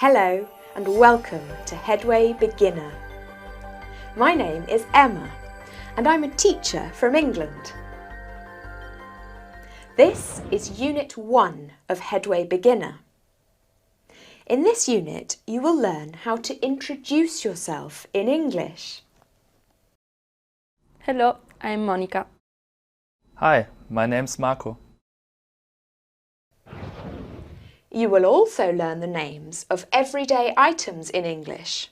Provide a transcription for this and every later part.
Hello and welcome to Headway Beginner. My name is Emma and I'm a teacher from England. This is Unit 1 of Headway Beginner. In this unit you will learn how to introduce yourself in English. Hello, I'm Monica. Hi, my name's Marco. You will also learn the names of everyday items in English.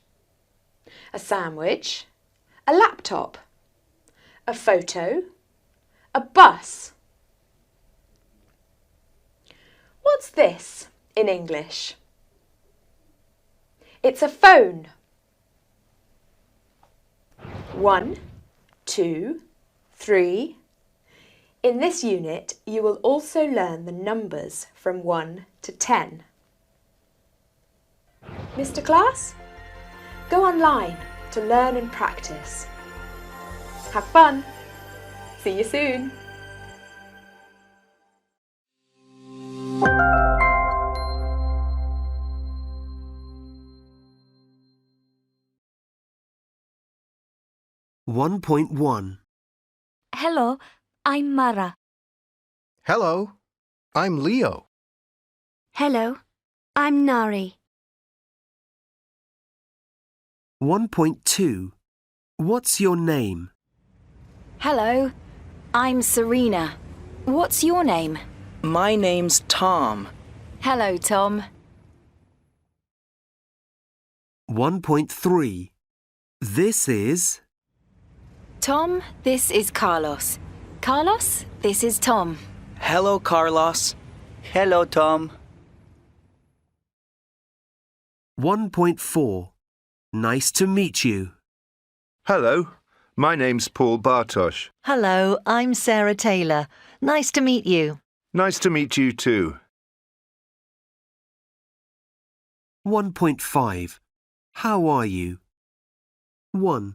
A sandwich, a laptop, a photo, a bus. What's this in English? It's a phone. 1, 2, 3. In this unit, you will also learn the numbers from 1 to 10. Mr. Class, go online to learn and practice. Have fun. See you soon. Hello, I'm Mara. Hello, I'm Leo. Hello, I'm Nari. 1.2. What's your name? Hello, I'm Serena. What's your name? My name's Tom. Hello, Tom. 1.3. This is... Tom, this is Carlos. Carlos, this is Tom. Hello, Carlos. Hello, Tom. 1.4. Nice to meet you. Hello, my name's Paul Bartosz. Hello, I'm Sarah Taylor. Nice to meet you. Nice to meet you too. 1.5. How are you? 1.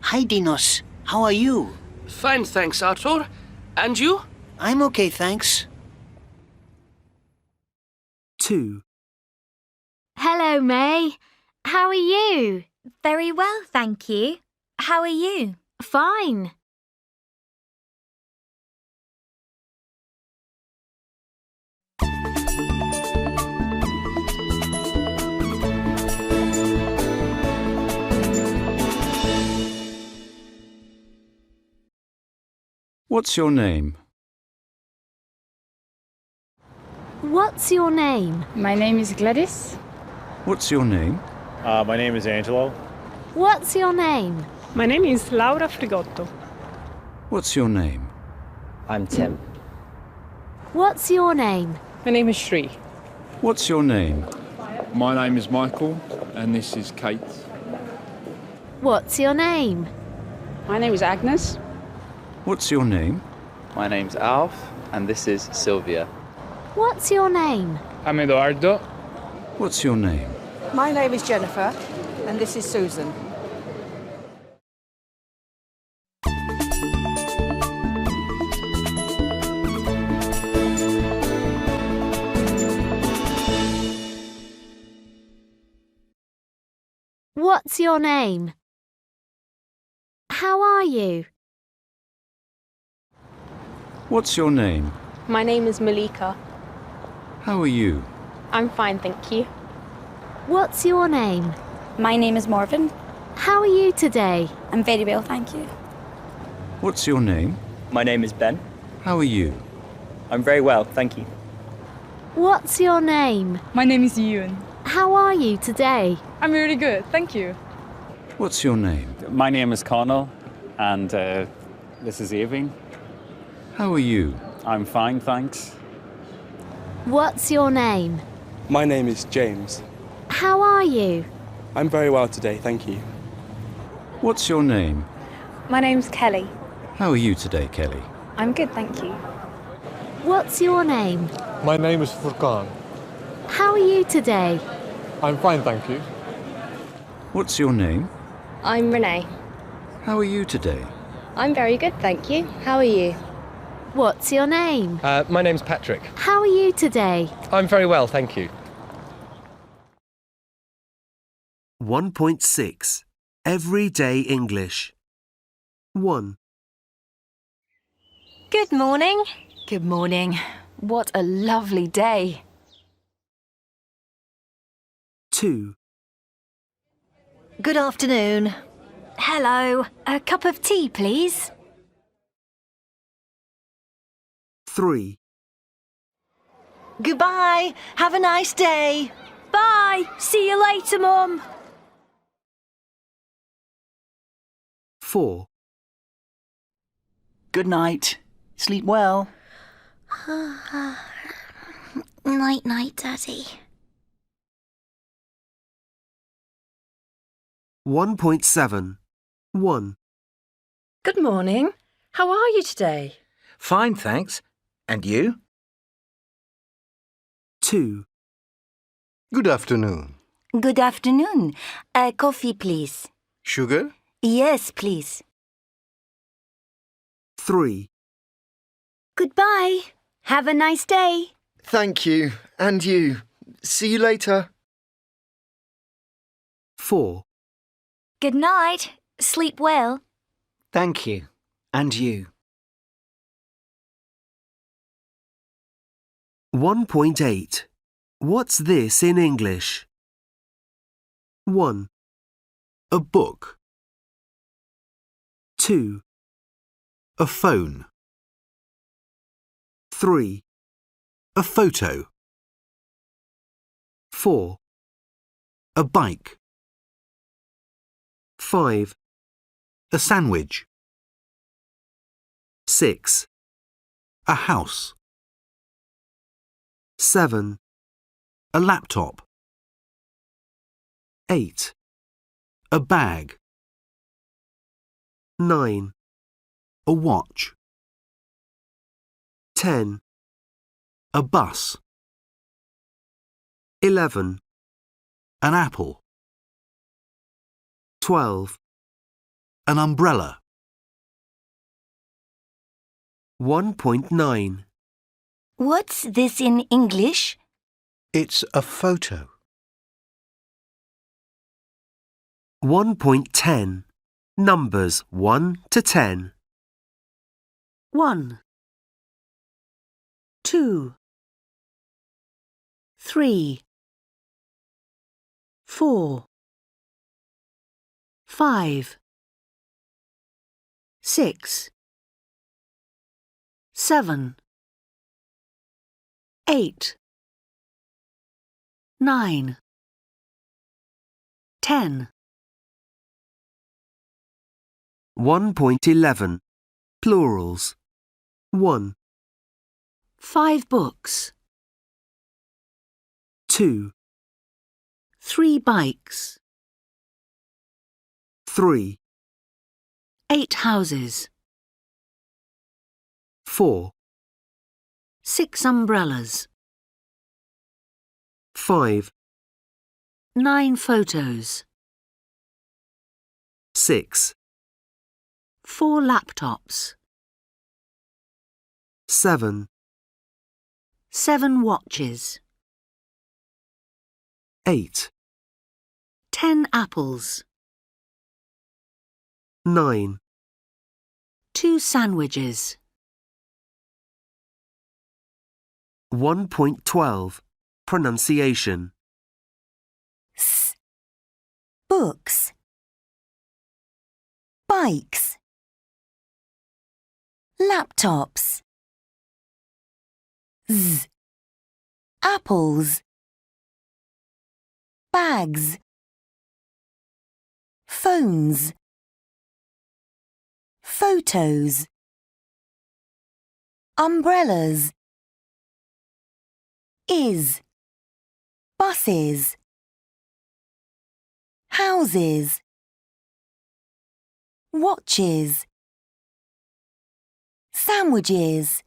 Hi, Dinos. How are you? Fine, thanks, Arthur. And you? I'm okay, thanks. 2. Hello, May. How are you? Very well, thank you. How are you? Fine. What's your name? What's your name? My name is Gladys. What's your name? My name is Angelo. What's your name? My name is Laura Frigotto. What's your name? I'm Tim. What's your name? My name is Shri. What's your name? My name is Michael, and this is Kate. What's your name? My name is Agnes. What's your name? My name's Alf, and this is Sylvia. What's your name? I'm Edoardo. What's your name? My name is Jennifer, and this is Susan. What's your name? How are you? What's your name? My name is Malika. How are you? I'm fine, thank you. What's your name? My name is Marvin. How are you today? I'm very well, thank you. What's your name? My name is Ben. How are you? I'm very well, thank you. What's your name? My name is Ewan. How are you today? I'm really good, thank you. What's your name? My name is Connell, and this is Avine. How are you? I'm fine, thanks. What's your name? My name is James. How are you? I'm very well today, thank you. What's your name? My name's Kelly. How are you today, Kelly? I'm good, thank you. What's your name? My name is Furkan. How are you today? I'm fine, thank you. What's your name? I'm Renee. How are you today? I'm very good, thank you. How are you? What's your name? My name's Patrick. How are you today? I'm very well, thank you. 1.6 Everyday English. 1, Good morning. Good morning. What a lovely day. 2, Good afternoon. Hello. A cup of tea, please. 3, Goodbye. Have a nice day. Bye. See you later, Mum. 4, Good night. Sleep well. Night, night, Daddy. 1.7 1, Good morning. How are you today? Fine, thanks. And you? 2, Good afternoon. Good afternoon. A coffee, please. Sugar? Yes, please. 3, Goodbye. Have a nice day. Thank you. And you. See you later. 4, Good night. Sleep well. Thank you. And you. 1.8 What's this in English? 1, A book. 2, A phone. 3, A photo. 4, A bike. 5, A sandwich. 6, A house. 7, A laptop. 8, A bag. 9, A watch. 10, A bus. 11, An apple. 12, An umbrella. 1.9 What's this in English? It's a photo. 1.10 Numbers 1 to 10. 1, 2, 3, 4, 5, 6, 7, 8, 9, 10. 1.11 Plurals 1, 5 books. 2, 3 bikes. 3, 8 houses. 4, 6 umbrellas. 5, 9 photos. 6, 4 laptops. 7, 7 watches. 8, 10 apples. 9, 2 sandwiches. 1.12 Pronunciation Books. Bikes. Laptops. Apples. Bags. Phones. Photos. Umbrellas. Buses. Houses. Watches. Sandwiches.